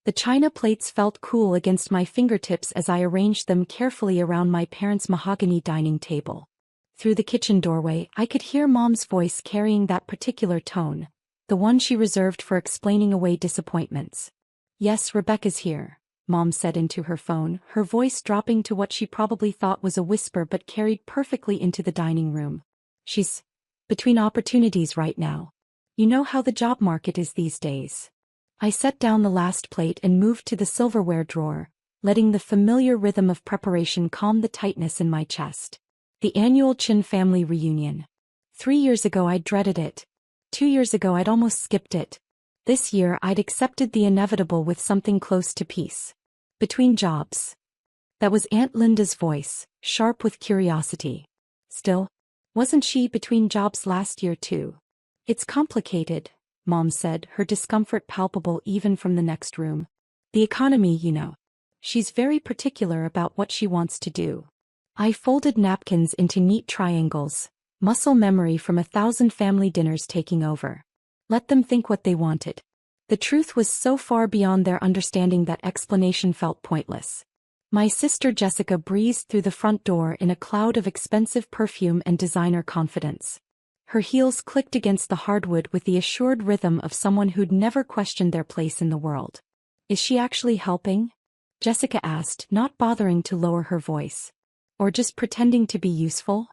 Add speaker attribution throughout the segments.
Speaker 1: The china plates felt cool against my fingertips as I arranged them carefully around my parents' mahogany dining table. Through the kitchen doorway, I could hear Mom's voice carrying that particular tone, the one she reserved for explaining away disappointments. "Yes, Rebecca's here," Mom said into her phone, her voice dropping to what she probably thought was a whisper but carried perfectly into the dining room. "She's between opportunities right now. You know how the job market is these days." I set down the last plate and moved to the silverware drawer, letting the familiar rhythm of preparation calm the tightness in my chest. The annual Chin family reunion. 3 years ago I'd dreaded it. 2 years ago I'd almost skipped it. This year I'd accepted the inevitable with something close to peace. "Between jobs." That was Aunt Linda's voice, sharp with curiosity. Still, wasn't she between jobs last year too? "It's complicated," Mom said, her discomfort palpable even from the next room. "The economy, you know. She's very particular about what she wants to do." I folded napkins into neat triangles, muscle memory from 1,000 family dinners taking over. Let them think what they wanted. The truth was so far beyond their understanding that explanation felt pointless. My sister Jessica breezed through the front door in a cloud of expensive perfume and designer confidence. Her heels clicked against the hardwood with the assured rhythm of someone who'd never questioned their place in the world. "Is she actually helping?" Jessica asked, not bothering to lower her voice. "Or just pretending to be useful?"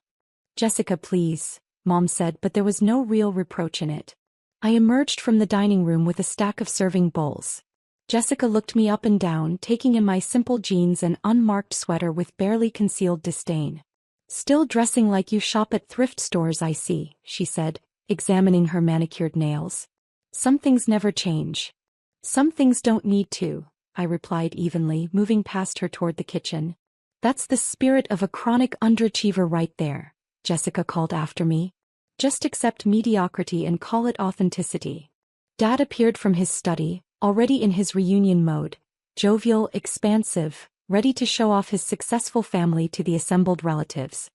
Speaker 1: "Jessica, please," Mom said, but there was no real reproach in it. I emerged from the dining room with a stack of serving bowls. Jessica looked me up and down, taking in my simple jeans and unmarked sweater with barely concealed disdain. "Still dressing like you shop at thrift stores, I see," she said, examining her manicured nails. "Some things never change." "Some things don't need to," I replied evenly, moving past her toward the kitchen. "That's the spirit of a chronic underachiever right there," Jessica called after me. "Just accept mediocrity and call it authenticity." Dad appeared from his study, already in his reunion mode, jovial, expansive, ready to show off his successful family to the assembled relatives.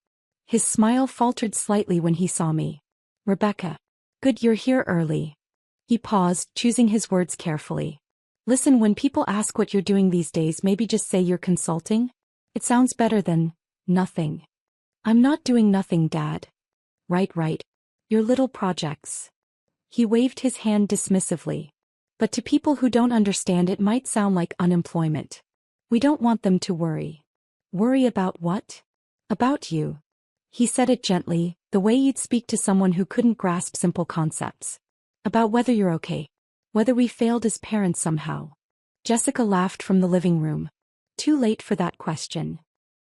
Speaker 1: His smile faltered slightly when he saw me. "Rebecca. Good you're here early." He paused, choosing his words carefully. "Listen, when people ask what you're doing these days, maybe just say you're consulting. It sounds better than nothing." "I'm not doing nothing, Dad." Right. Your little projects." He waved his hand dismissively. "But to people who don't understand, it might sound like unemployment. We don't want them to worry." "Worry about what?" "About you." He said it gently, the way you'd speak to someone who couldn't grasp simple concepts. "About whether you're okay. Whether we failed as parents somehow." Jessica laughed from the living room. Too late for that question.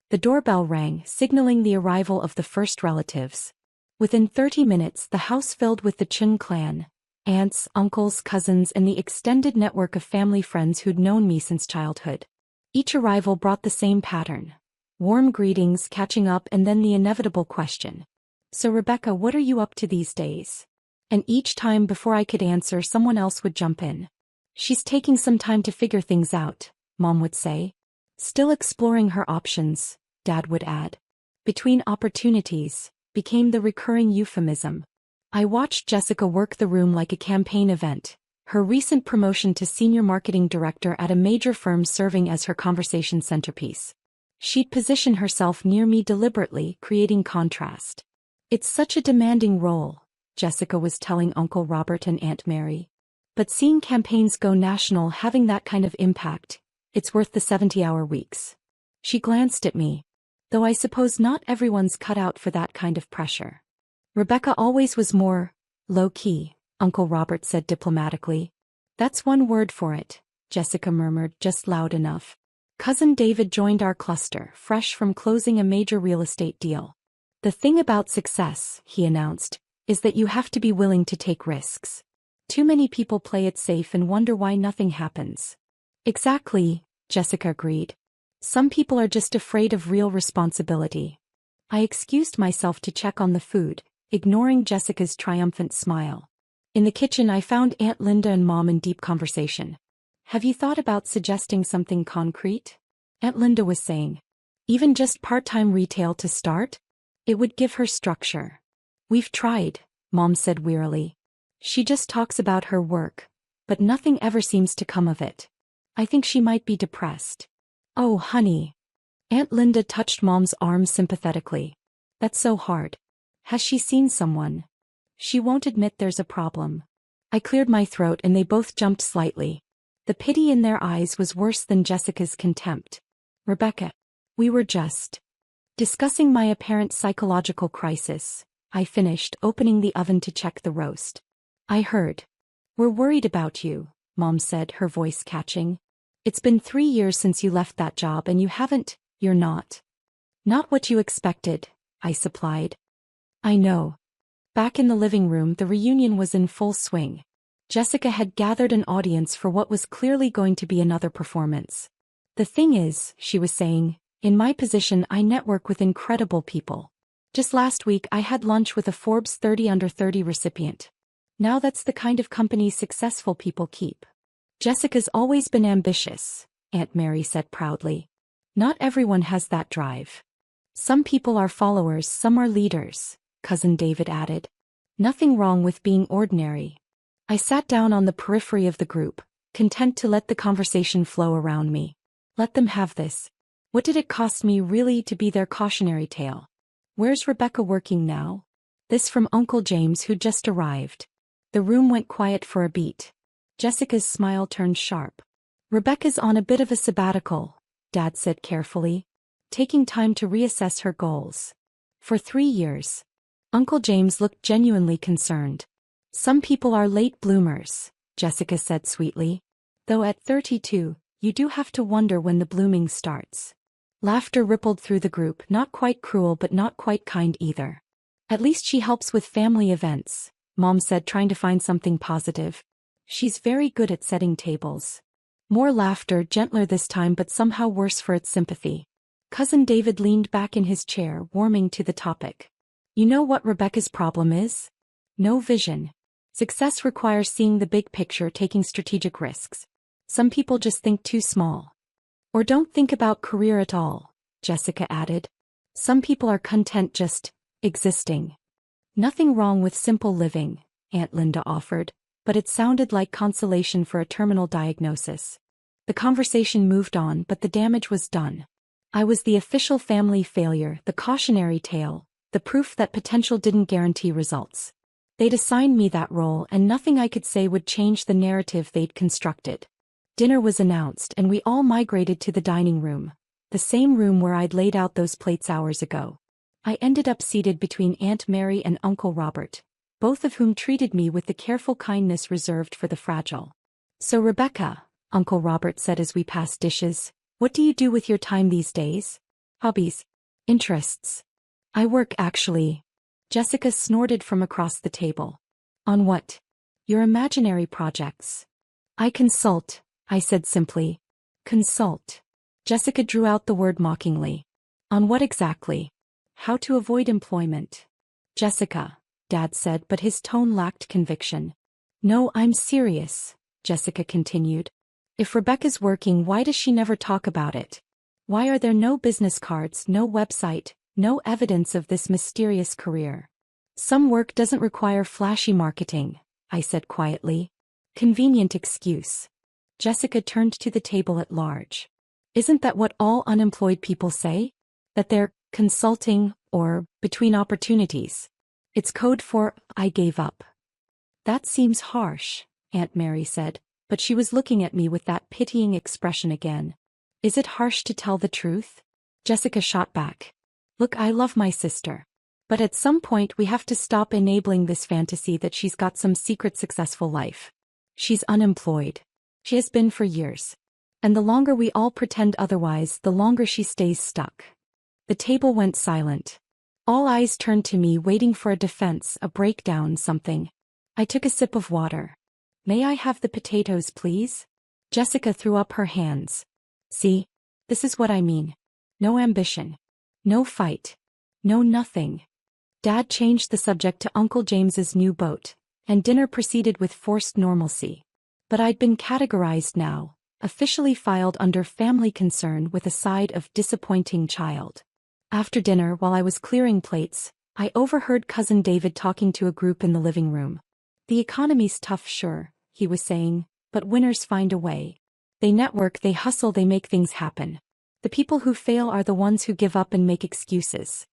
Speaker 1: The doorbell rang, signaling the arrival of the first relatives. Within 30 minutes, the house filled with the Chun clan, aunts, uncles, cousins, and the extended network of family friends who'd known me since childhood. Each arrival brought the same pattern. Warm greetings, catching up, and then the inevitable question. "So Rebecca, what are you up to these days?" And each time before I could answer, someone else would jump in. "She's taking some time to figure things out," Mom would say. "Still exploring her options," Dad would add. "Between opportunities" became the recurring euphemism. I watched Jessica work the room like a campaign event, her recent promotion to senior marketing director at a major firm serving as her conversation centerpiece. She'd position herself near me deliberately, creating contrast. "It's such a demanding role," Jessica was telling Uncle Robert and Aunt Mary. "But seeing campaigns go national, having that kind of impact, it's worth the 70-hour weeks." She glanced at me. "Though I suppose not everyone's cut out for that kind of pressure." "Rebecca always was more low-key," Uncle Robert said diplomatically. "That's one word for it," Jessica murmured, just loud enough. "Cousin David joined our cluster, fresh from closing a major real estate deal. The thing about success," he announced, "is that you have to be willing to take risks. Too many people play it safe and wonder why nothing happens." "Exactly," Jessica agreed. "Some people are just afraid of real responsibility." I excused myself to check on the food, ignoring Jessica's triumphant smile. In the kitchen, I found Aunt Linda and Mom in deep conversation. "Have you thought about suggesting something concrete?" Aunt Linda was saying. "Even just part-time retail to start? It would give her structure." "We've tried," Mom said wearily. "She just talks about her work, but nothing ever seems to come of it." I think she might be depressed. Oh, honey. Aunt Linda touched Mom's arm sympathetically. That's so hard. Has she seen someone? She won't admit there's a problem. I cleared my throat and they both jumped slightly. The pity in their eyes was worse than Jessica's contempt. Rebecca. We were just discussing my apparent psychological crisis. I finished, opening the oven to check the roast. I heard. We're worried about you, Mom said, her voice catching. It's been 3 years since you left that job and you haven't, you're not. Not what you expected, I supplied. I know. Back in the living room, the reunion was in full swing. Jessica had gathered an audience for what was clearly going to be another performance. The thing is, she was saying, in my position I network with incredible people. Just last week I had lunch with a Forbes 30 Under 30 recipient. Now that's the kind of company successful people keep. Jessica's always been ambitious, Aunt Mary said proudly. Not everyone has that drive. Some people are followers, some are leaders, Cousin David added. Nothing wrong with being ordinary. I sat down on the periphery of the group, content to let the conversation flow around me. Let them have this. What did it cost me really to be their cautionary tale? Where's Rebecca working now? This from Uncle James, who just arrived. The room went quiet for a beat. Jessica's smile turned sharp. Rebecca's on a bit of a sabbatical, Dad said carefully, taking time to reassess her goals. For 3 years. Uncle James looked genuinely concerned. Some people are late bloomers, Jessica said sweetly. Though at 32, you do have to wonder when the blooming starts. Laughter rippled through the group, not quite cruel but not quite kind either. At least she helps with family events, Mom said, trying to find something positive. She's very good at setting tables. More laughter, gentler this time but somehow worse for its sympathy. Cousin David leaned back in his chair, warming to the topic. You know what Rebecca's problem is? No vision. Success requires seeing the big picture, taking strategic risks. Some people just think too small. Or don't think about career at all, Jessica added. Some people are content just existing. Nothing wrong with simple living, Aunt Linda offered, but it sounded like consolation for a terminal diagnosis. The conversation moved on, but the damage was done. I was the official family failure, the cautionary tale, the proof that potential didn't guarantee results. They'd assigned me that role and nothing I could say would change the narrative they'd constructed. Dinner was announced and we all migrated to the dining room, the same room where I'd laid out those plates hours ago. I ended up seated between Aunt Mary and Uncle Robert, both of whom treated me with the careful kindness reserved for the fragile. So Rebecca, Uncle Robert said as we passed dishes, what do you do with your time these days? Hobbies? Interests? I work actually. Jessica snorted from across the table. On what? Your imaginary projects. I consult, I said simply. Consult. Jessica drew out the word mockingly. On what exactly? How to avoid employment. Jessica, Dad said, but his tone lacked conviction. No, I'm serious, Jessica continued. If Rebecca's working, why does she never talk about it? Why are there no business cards, no website, no evidence of this mysterious career? Some work doesn't require flashy marketing, I said quietly. Convenient excuse. Jessica turned to the table at large. Isn't that what all unemployed people say? That they're consulting or between opportunities? It's code for I gave up. That seems harsh, Aunt Mary said, but she was looking at me with that pitying expression again. Is it harsh to tell the truth? Jessica shot back. Look, I love my sister. But at some point we have to stop enabling this fantasy that she's got some secret successful life. She's unemployed. She has been for years. And the longer we all pretend otherwise, the longer she stays stuck. The table went silent. All eyes turned to me, waiting for a defense, a breakdown, something. I took a sip of water. May I have the potatoes, please? Jessica threw up her hands. See? This is what I mean. No ambition. No fight. No nothing. Dad changed the subject to Uncle James's new boat, and dinner proceeded with forced normalcy. But I'd been categorized now, officially filed under family concern with a side of disappointing child. After dinner, while I was clearing plates, I overheard Cousin David talking to a group in the living room. The economy's tough, sure, he was saying, but winners find a way. They network, they hustle, they make things happen. The people who fail are the ones who give up and make excuses.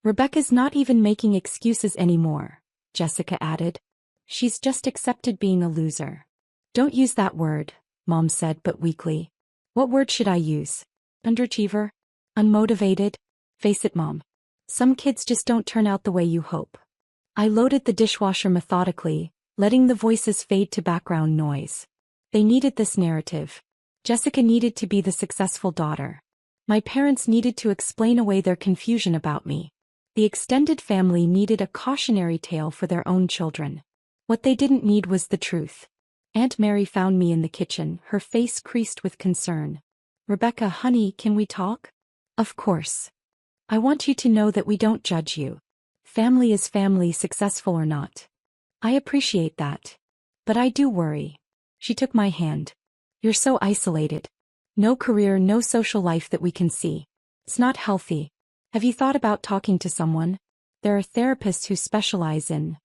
Speaker 1: Rebecca's not even making excuses anymore, Jessica added. She's just accepted being a loser. Don't use that word, Mom said but weakly. What word should I use? Underachiever? Unmotivated? Face it, Mom. Some kids just don't turn out the way you hope. I loaded the dishwasher methodically, letting the voices fade to background noise. They needed this narrative. Jessica needed to be the successful daughter. My parents needed to explain away their confusion about me. The extended family needed a cautionary tale for their own children. What they didn't need was the truth. Aunt Mary found me in the kitchen, her face creased with concern. Rebecca, honey, can we talk? Of course. I want you to know that we don't judge you. Family is family, successful or not. I appreciate that. But I do worry. She took my hand. You're so isolated. No career, no social life that we can see. It's not healthy. Have you thought about talking to someone? There are therapists who specialize in.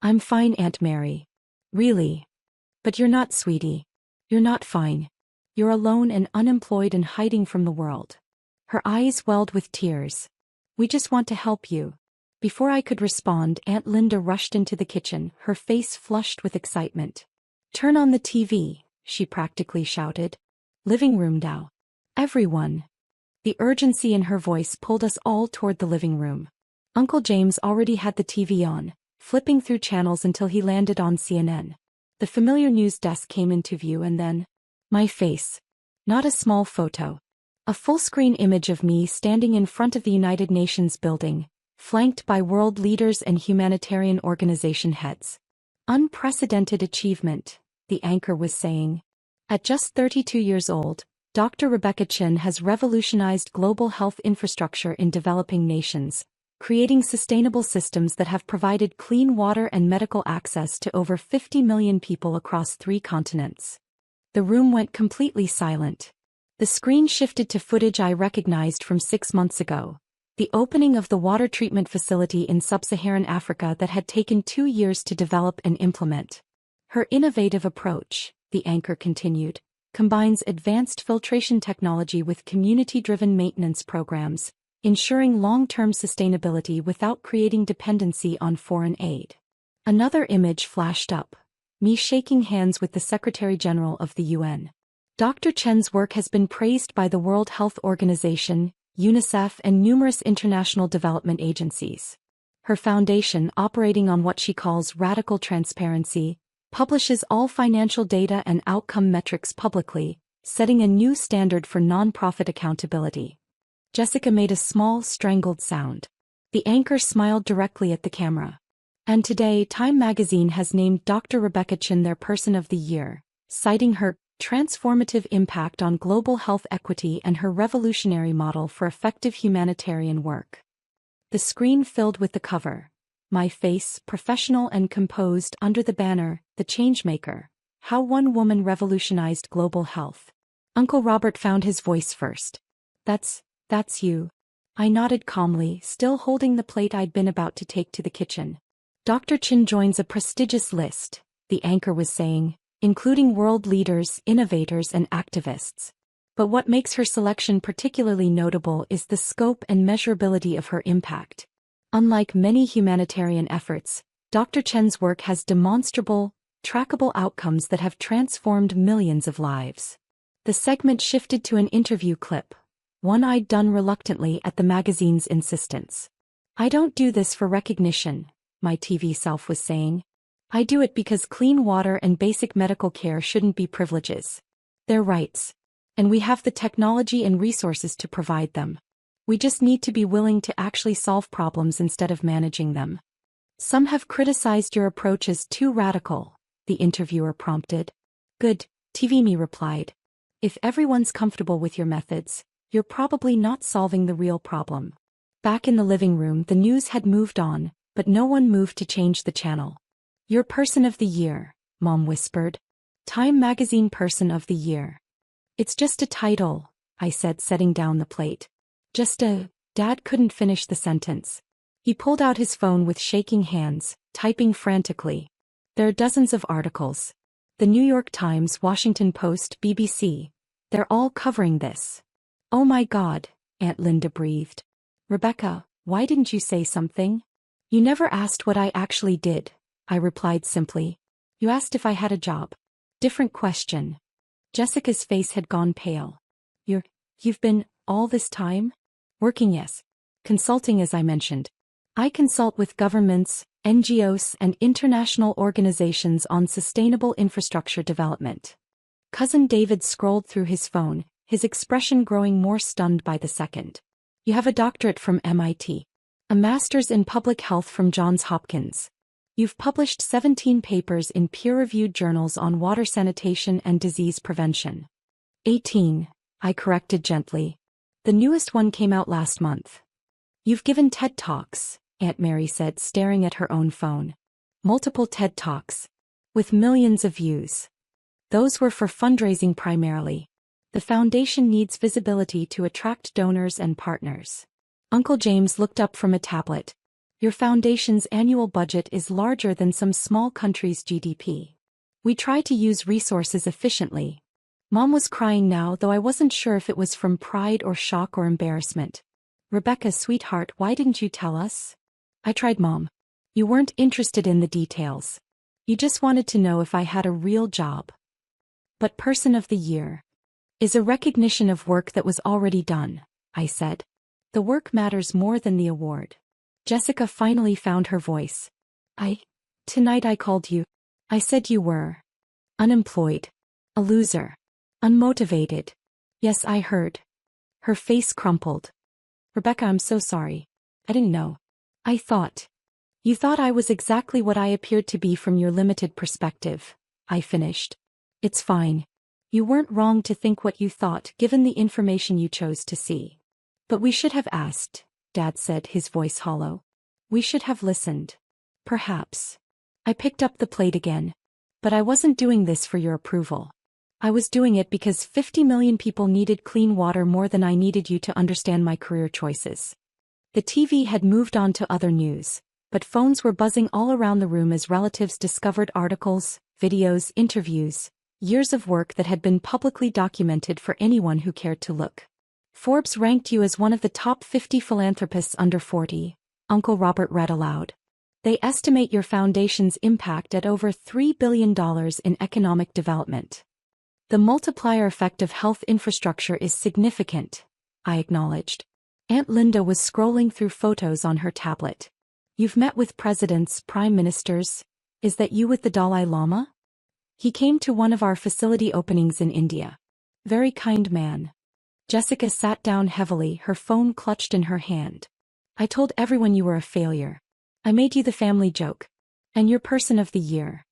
Speaker 1: I'm fine, Aunt Mary. Really? But you're not, sweetie. You're not fine. You're alone and unemployed and hiding from the world. Her eyes welled with tears. We just want to help you. Before I could respond, Aunt Linda rushed into the kitchen, her face flushed with excitement. Turn on the TV, she practically shouted. Living room now. Everyone. The urgency in her voice pulled us all toward the living room. Uncle James already had the TV on, flipping through channels until he landed on CNN. The familiar news desk came into view and then, my face. Not a small photo. A full-screen image of me standing in front of the United Nations building, flanked by world leaders and humanitarian organization heads. Unprecedented achievement, the anchor was saying. At just 32 years old, Dr. Rebecca Chin has revolutionized global health infrastructure in developing nations, creating sustainable systems that have provided clean water and medical access to over 50 million people across 3 continents. The room went completely silent. The screen shifted to footage I recognized from 6 months ago. The opening of the water treatment facility in sub-Saharan Africa that had taken 2 years to develop and implement. Her innovative approach, the anchor continued, combines advanced filtration technology with community-driven maintenance programs, ensuring long-term sustainability without creating dependency on foreign aid. Another image flashed up, me shaking hands with the Secretary General of the UN. Dr. Chen's work has been praised by the World Health Organization, UNICEF, and numerous international development agencies. Her foundation, operating on what she calls radical transparency, publishes all financial data and outcome metrics publicly, setting a new standard for nonprofit accountability. Jessica made a small, strangled sound. The anchor smiled directly at the camera. And today, Time magazine has named Dr. Rebecca Chin their Person of the Year, citing her transformative impact on global health equity and her revolutionary model for effective humanitarian work. The screen filled with the cover. My face, professional and composed, under the banner, The Changemaker, How One Woman Revolutionized Global Health. Uncle Robert found his voice first. That's you. I nodded calmly, still holding the plate I'd been about to take to the kitchen. Dr. Chin joins a prestigious list, the anchor was saying, including world leaders, innovators, and activists. But what makes her selection particularly notable is the scope and measurability of her impact. Unlike many humanitarian efforts, Dr. Chen's work has demonstrable, trackable outcomes that have transformed millions of lives. The segment shifted to an interview clip, one I'd done reluctantly at the magazine's insistence. I don't do this for recognition, my TV self was saying. I do it because clean water and basic medical care shouldn't be privileges. They're rights. And we have the technology and resources to provide them. We just need to be willing to actually solve problems instead of managing them. Some have criticized your approach as too radical, the interviewer prompted. Good, TV me replied. If everyone's comfortable with your methods, you're probably not solving the real problem. Back in the living room, the news had moved on, but no one moved to change the channel. Your Person of the Year, Mom whispered. Time magazine Person of the Year. It's just a title, I said, setting down the plate. Dad couldn't finish the sentence. He pulled out his phone with shaking hands, typing frantically. There are dozens of articles. The New York Times, Washington Post, BBC, They're all covering this. Oh my God, Aunt Linda breathed. Rebecca, why didn't you say something? You never asked what I actually did, I replied simply. You asked if I had a job. Different question. Jessica's face had gone pale. You've been, all this time? Working, yes. Consulting, as I mentioned. I consult with governments, NGOs, and international organizations on sustainable infrastructure development. Cousin David scrolled through his phone, his expression growing more stunned by the second. You have a doctorate from MIT. A master's in public health from Johns Hopkins. You've published 17 papers in peer-reviewed journals on water sanitation and disease prevention. 18, I corrected gently. The newest one came out last month. You've given TED Talks, Aunt Mary said, staring at her own phone. Multiple TED Talks. With millions of views. Those were for fundraising primarily. The foundation needs visibility to attract donors and partners. Uncle James looked up from a tablet. Your foundation's annual budget is larger than some small countries' GDP. We try to use resources efficiently. Mom was crying now, though I wasn't sure if it was from pride or shock or embarrassment. Rebecca, sweetheart, why didn't you tell us? I tried, Mom. You weren't interested in the details. You just wanted to know if I had a real job. But Person of the Year is a recognition of work that was already done, I said. The work matters more than the award. Jessica finally found her voice. Tonight I called you. I said you were unemployed. A loser. Unmotivated. Yes, I heard. Her face crumpled. Rebecca, I'm so sorry. I didn't know. You thought I was exactly what I appeared to be from your limited perspective, I finished. It's fine. You weren't wrong to think what you thought given the information you chose to see. But we should have asked, Dad said, his voice hollow. We should have listened. Perhaps. I picked up the plate again. But I wasn't doing this for your approval. I was doing it because 50 million people needed clean water more than I needed you to understand my career choices. The TV had moved on to other news, but phones were buzzing all around the room as relatives discovered articles, videos, interviews, years of work that had been publicly documented for anyone who cared to look. Forbes ranked you as one of the top 50 philanthropists under 40, Uncle Robert read aloud. They estimate your foundation's impact at over $3 billion in economic development. The multiplier effect of health infrastructure is significant, I acknowledged. Aunt Linda was scrolling through photos on her tablet. You've met with presidents, prime ministers. Is that you with the Dalai Lama? He came to one of our facility openings in India. Very kind man. Jessica sat down heavily, her phone clutched in her hand. I told everyone you were a failure. I made you the family joke. And you're Person of the Year.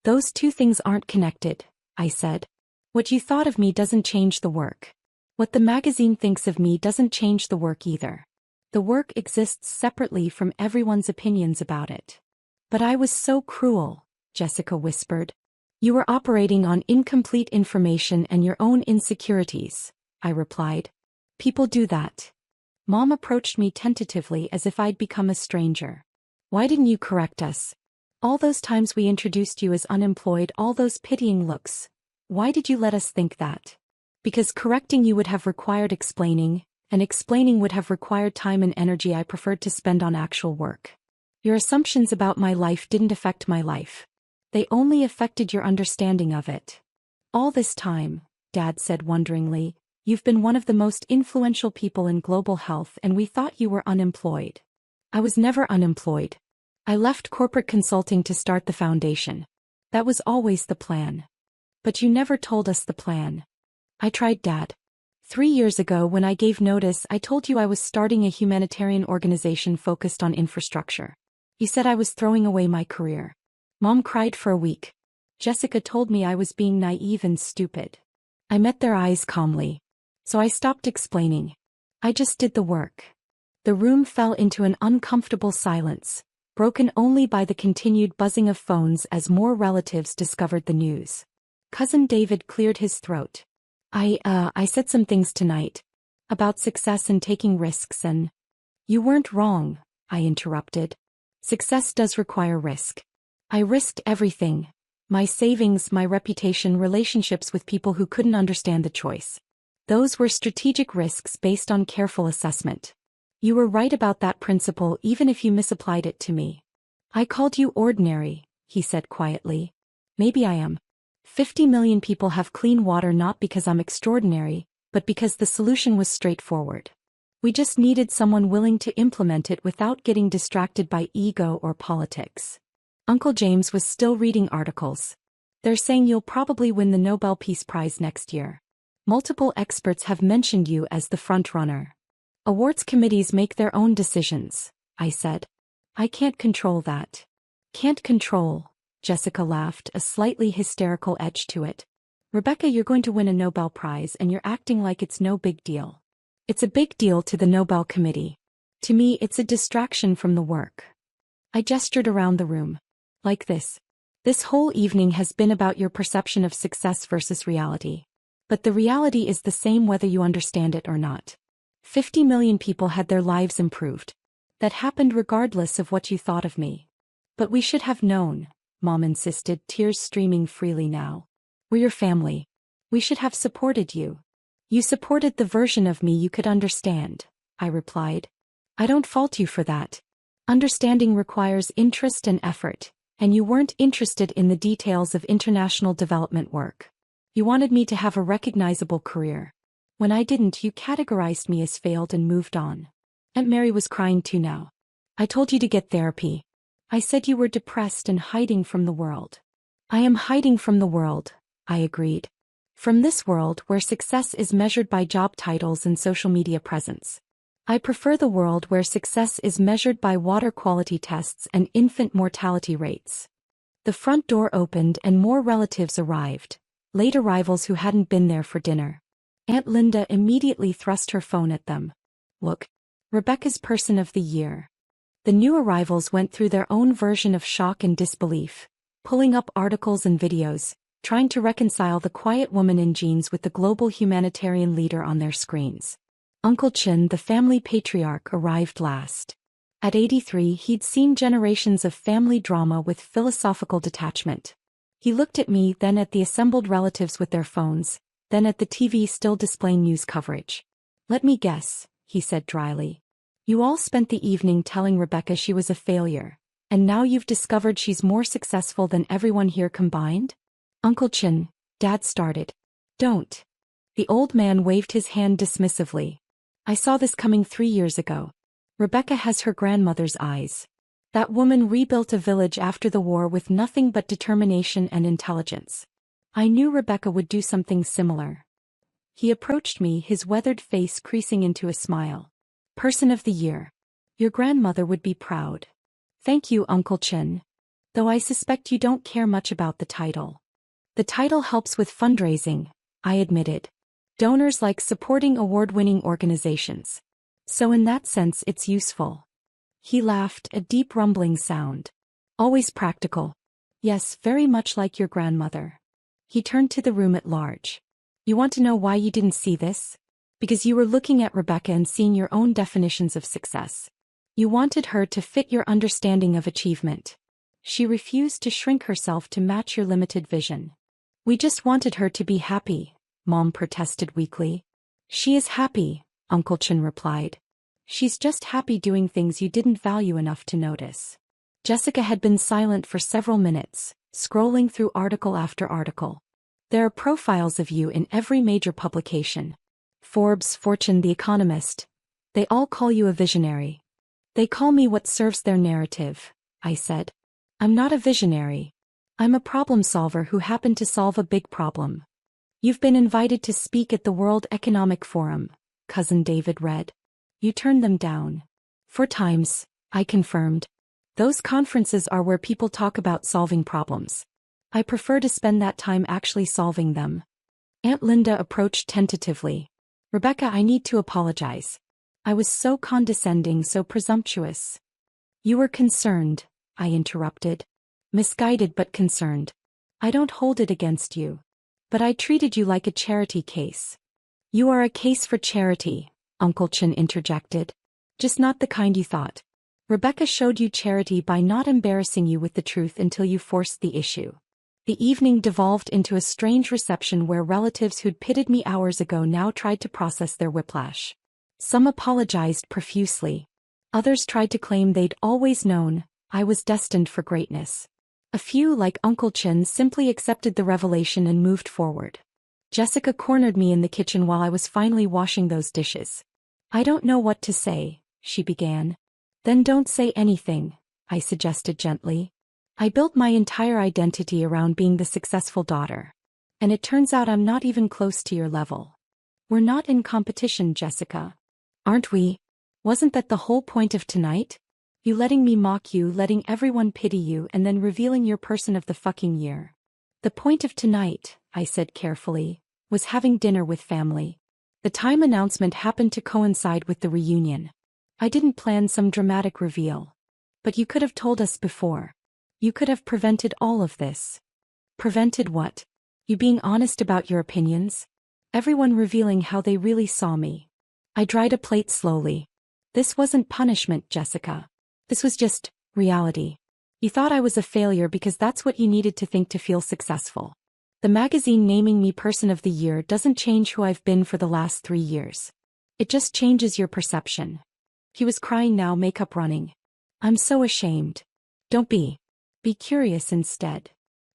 Speaker 1: Those two things aren't connected, I said. What you thought of me doesn't change the work. What the magazine thinks of me doesn't change the work either. The work exists separately from everyone's opinions about it. But I was so cruel, Jessica whispered. You were operating on incomplete information and your own insecurities, I replied. People do that. Mom approached me tentatively as if I'd become a stranger. Why didn't you correct us? All those times we introduced you as unemployed, all those pitying looks. Why did you let us think that? Because correcting you would have required explaining, and explaining would have required time and energy I preferred to spend on actual work. Your assumptions about my life didn't affect my life. They only affected your understanding of it. All this time, Dad said wonderingly, you've been one of the most influential people in global health and we thought you were unemployed. I was never unemployed. I left corporate consulting to start the foundation. That was always the plan. But you never told us the plan. I tried, Dad. 3 years ago when I gave notice I told you I was starting a humanitarian organization focused on infrastructure. You said I was throwing away my career. Mom cried for a week. Jessica told me I was being naive and stupid. I met their eyes calmly. So I stopped explaining. I just did the work. The room fell into an uncomfortable silence, broken only by the continued buzzing of phones as more relatives discovered the news. Cousin David cleared his throat. I said some things tonight. About success and taking risks and... You weren't wrong, I interrupted. Success does require risk. I risked everything. My savings, my reputation, relationships with people who couldn't understand the choice. Those were strategic risks based on careful assessment. You were right about that principle even if you misapplied it to me. I called you ordinary, he said quietly. Maybe I am. 50 million people have clean water not because I'm extraordinary, but because the solution was straightforward. We just needed someone willing to implement it without getting distracted by ego or politics. Uncle James was still reading articles. They're saying you'll probably win the Nobel Peace Prize next year. Multiple experts have mentioned you as the front runner. Awards committees make their own decisions, I said. I can't control that. Can't control, Jessica laughed, a slightly hysterical edge to it. Rebecca, you're going to win a Nobel Prize and you're acting like it's no big deal. It's a big deal to the Nobel Committee. To me, it's a distraction from the work. I gestured around the room. Like this. This whole evening has been about your perception of success versus reality. But the reality is the same whether you understand it or not. 50 million people had their lives improved. That happened regardless of what you thought of me. But we should have known, Mom insisted, tears streaming freely now. We're your family. We should have supported you. You supported the version of me you could understand, I replied. I don't fault you for that. Understanding requires interest and effort, and you weren't interested in the details of international development work. You wanted me to have a recognizable career. When I didn't, you categorized me as failed and moved on. Aunt Mary was crying too now. I told you to get therapy. I said you were depressed and hiding from the world. I am hiding from the world, I agreed. From this world where success is measured by job titles and social media presence. I prefer the world where success is measured by water quality tests and infant mortality rates. The front door opened and more relatives arrived, late arrivals who hadn't been there for dinner. Aunt Linda immediately thrust her phone at them. Look, Rebecca's Person of the Year. The new arrivals went through their own version of shock and disbelief, pulling up articles and videos, trying to reconcile the quiet woman in jeans with the global humanitarian leader on their screens. Uncle Chin, the family patriarch, arrived last. At 83, he'd seen generations of family drama with philosophical detachment. He looked at me, then at the assembled relatives with their phones, then at the TV still displaying news coverage. Let me guess, he said dryly. You all spent the evening telling Rebecca she was a failure, and now you've discovered she's more successful than everyone here combined? Uncle Chin, Dad started. Don't. The old man waved his hand dismissively. I saw this coming 3 years ago. Rebecca has her grandmother's eyes. That woman rebuilt a village after the war with nothing but determination and intelligence. I knew Rebecca would do something similar. He approached me, his weathered face creasing into a smile. Person of the Year. Your grandmother would be proud. Thank you, Uncle Chin. Though I suspect you don't care much about the title. The title helps with fundraising, I admitted. Donors like supporting award-winning organizations. So in that sense it's useful. He laughed, a deep rumbling sound. Always practical. Yes, very much like your grandmother. He turned to the room at large. You want to know why you didn't see this? Because you were looking at Rebecca and seeing your own definitions of success. You wanted her to fit your understanding of achievement. She refused to shrink herself to match your limited vision. We just wanted her to be happy, Mom protested weakly. She is happy, Uncle Chin replied. She's just happy doing things you didn't value enough to notice. Jessica had been silent for several minutes, scrolling through article after article. There are profiles of you in every major publication. Forbes, Fortune, The Economist. They all call you a visionary. They call me what serves their narrative, I said. I'm not a visionary. I'm a problem solver who happened to solve a big problem. You've been invited to speak at the World Economic Forum, Cousin David read. You turned them down. 4 times, I confirmed. Those conferences are where people talk about solving problems. I prefer to spend that time actually solving them. Aunt Linda approached tentatively. Rebecca, I need to apologize. I was so condescending, so presumptuous. You were concerned, I interrupted. Misguided but concerned. I don't hold it against you. But I treated you like a charity case. You are a case for charity, Uncle Chin interjected. Just not the kind you thought. Rebecca showed you charity by not embarrassing you with the truth until you forced the issue. The evening devolved into a strange reception where relatives who'd pitied me hours ago now tried to process their whiplash. Some apologized profusely. Others tried to claim they'd always known I was destined for greatness. A few, like Uncle Chin, simply accepted the revelation and moved forward. Jessica cornered me in the kitchen while I was finally washing those dishes. "I don't know what to say," she began. "Then don't say anything," I suggested gently. "I built my entire identity around being the successful daughter. And it turns out I'm not even close to your level. We're not in competition, Jessica. Aren't we? Wasn't that the whole point of tonight? You letting me mock you, letting everyone pity you, and then revealing your person of the fucking year." "The point of tonight," I said carefully, "was having dinner with family. The time announcement happened to coincide with the reunion. I didn't plan some dramatic reveal. But you could have told us before. You could have prevented all of this." "Prevented what? You being honest about your opinions? Everyone revealing how they really saw me." I dried a plate slowly. "This wasn't punishment, Jessica. This was just reality. You thought I was a failure because that's what you needed to think to feel successful. The magazine naming me Person of the Year doesn't change who I've been for the last 3 years. It just changes your perception." He was crying now, makeup running. "I'm so ashamed." "Don't be. Be curious instead."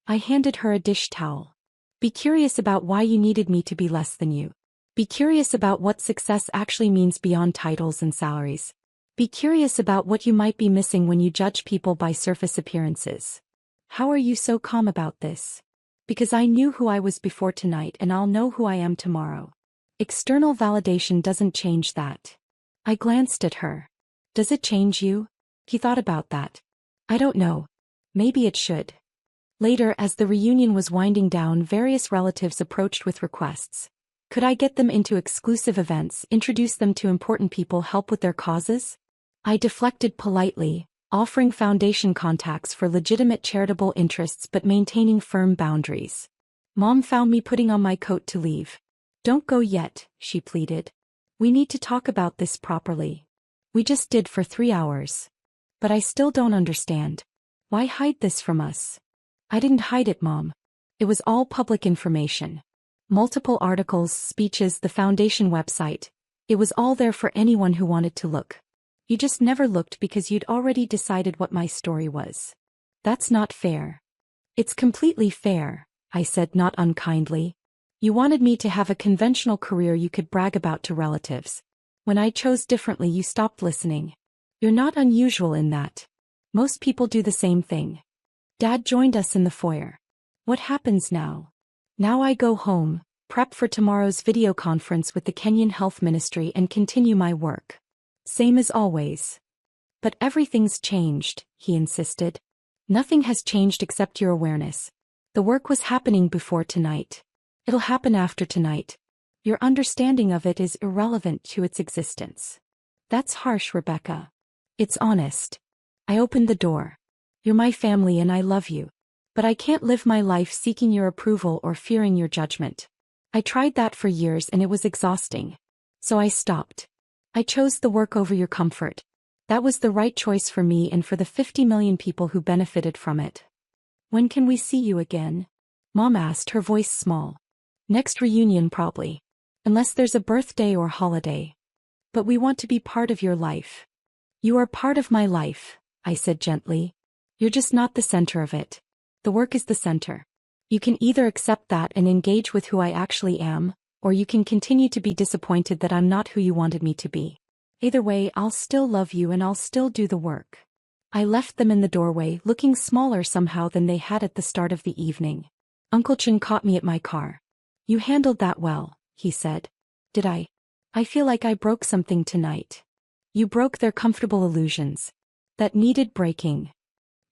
Speaker 1: I handed her a dish towel. "Be curious about why you needed me to be less than you. Be curious about what success actually means beyond titles and salaries. Be curious about what you might be missing when you judge people by surface appearances." "How are you so calm about this?" "Because I knew who I was before tonight and I'll know who I am tomorrow. External validation doesn't change that." I glanced at her. "Does it change you?" He thought about that. "I don't know. Maybe it should." Later, as the reunion was winding down, various relatives approached with requests. Could I get them into exclusive events, introduce them to important people, help with their causes? I deflected politely, offering foundation contacts for legitimate charitable interests but maintaining firm boundaries. Mom found me putting on my coat to leave. "Don't go yet," she pleaded. "We need to talk about this properly. We just did for 3 hours. But I still don't understand. Why hide this from us?" "I didn't hide it, Mom. It was all public information. Multiple articles, speeches, the foundation website. It was all there for anyone who wanted to look. You just never looked because you'd already decided what my story was." "That's not fair." "It's completely fair," I said, not unkindly. "You wanted me to have a conventional career you could brag about to relatives. When I chose differently, you stopped listening. You're not unusual in that. Most people do the same thing." Dad joined us in the foyer. "What happens now?" "Now I go home, prep for tomorrow's video conference with the Kenyan Health Ministry and continue my work. Same as always." "But everything's changed," he insisted. "Nothing has changed except your awareness. The work was happening before tonight. It'll happen after tonight. Your understanding of it is irrelevant to its existence." "That's harsh, Rebecca." "It's honest." I opened the door. "You're my family and I love you. But I can't live my life seeking your approval or fearing your judgment. I tried that for years and it was exhausting. So I stopped. I chose the work over your comfort. That was the right choice for me and for the 50 million people who benefited from it." "When can we see you again?" Mom asked, her voice small. "Next reunion probably. Unless there's a birthday or holiday. But we want to be part of your life." "You are part of my life," I said gently. "You're just not the center of it. The work is the center. You can either accept that and engage with who I actually am, or you can continue to be disappointed that I'm not who you wanted me to be. Either way, I'll still love you and I'll still do the work." I left them in the doorway, looking smaller somehow than they had at the start of the evening. Uncle Chin caught me at my car. "You handled that well," he said. "Did I? I feel like I broke something tonight." "You broke their comfortable illusions. That needed breaking."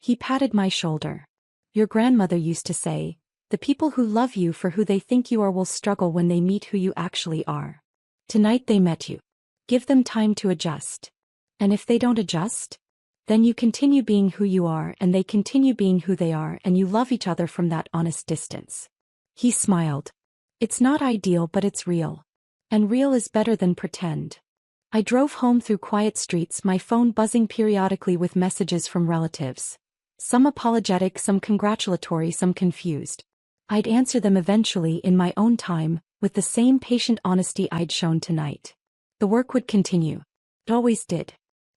Speaker 1: He patted my shoulder. "Your grandmother used to say, the people who love you for who they think you are will struggle when they meet who you actually are. Tonight they met you. Give them time to adjust. And if they don't adjust? Then you continue being who you are and they continue being who they are and you love each other from that honest distance." He smiled. "It's not ideal but it's real. And real is better than pretend." I drove home through quiet streets, my phone buzzing periodically with messages from relatives. Some apologetic, some congratulatory, some confused. I'd answer them eventually in my own time, with the same patient honesty I'd shown tonight. The work would continue. It always did.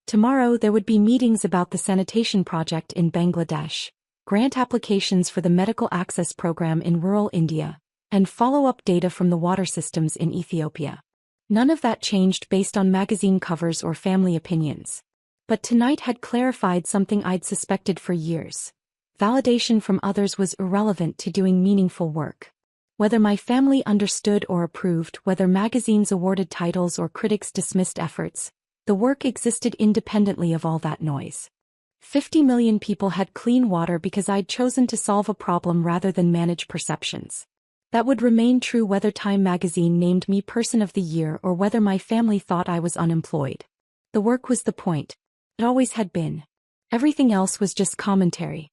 Speaker 1: Tomorrow there would be meetings about the sanitation project in Bangladesh, grant applications for the medical access program in rural India, and follow-up data from the water systems in Ethiopia. None of that changed based on magazine covers or family opinions. But tonight had clarified something I'd suspected for years. Validation from others was irrelevant to doing meaningful work. Whether my family understood or approved, whether magazines awarded titles or critics dismissed efforts, the work existed independently of all that noise. 50 million people had clean water because I'd chosen to solve a problem rather than manage perceptions. That would remain true whether Time magazine named me Person of the Year or whether my family thought I was unemployed. The work was the point. It always had been. Everything else was just commentary.